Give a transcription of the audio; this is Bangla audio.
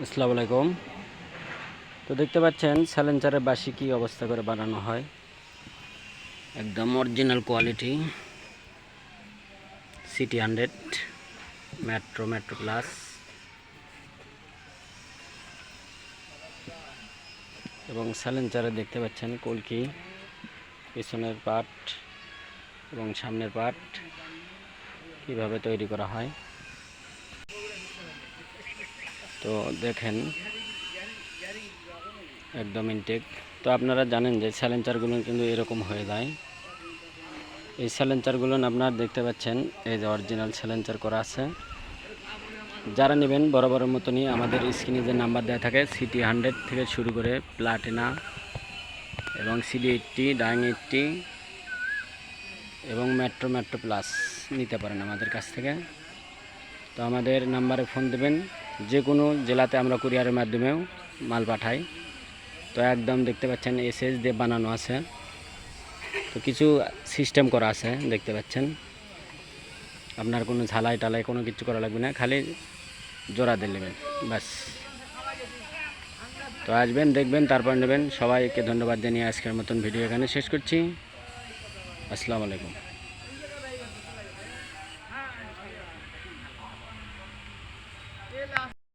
আসসালামু আলাইকুম। তো দেখতে পাচ্ছেন স্যালেঞ্চারের বাঁশি কি অবস্থা করে বানানো হয়, একদম original quality city 100 metro plus. এবং স্যালেঞ্চারে দেখতে পাচ্ছেন কলকি, পিছনের পার্ট এবং সামনের পার্ট কিভাবে তৈরি করা হয়। তো দেখেন একদম ইনটেক। তো আপনারা জানেন যে স্যালেঞ্চারগুলো কিন্তু এরকম হয়ে যায়। এই স্যালেঞ্চারগুলো আপনারা দেখতে পাচ্ছেন, এই যে অরিজিনাল স্যালেঞ্চার করা আছে। যারা নেবেন বড় বড় মতনই আমাদের স্ক্রিনে যে নাম্বার দেওয়া থাকে সিটি 100 থেকে শুরু করে প্লাটিনা এবং সিডি 80, ডাইং 80 এবং মেট্রো প্লাস নিতে পারেন আমাদের কাছ থেকে। তো আমাদের নাম্বারে ফোন দেবেন, যে কোনো জেলাতে আমরা কুরিয়ারের মাধ্যমেও মাল পাঠাই। তো একদম দেখতে পাচ্ছেন এসএস দিয়ে বানানো আছে, তো কিছু সিস্টেম করা আছে দেখতে পাচ্ছেন। আপনার কোনো ঝালাই টালাই কোনো কিছু করা লাগবে না, খালি জোড়া দিয়ে নেবেন ব্যাস। তো আসবেন, দেখবেন, তারপর নেবেন। সবাইকে ধন্যবাদ জানিয়ে আজকের মতন ভিডিও এখানে শেষ করছি। আসসালামু আলাইকুম।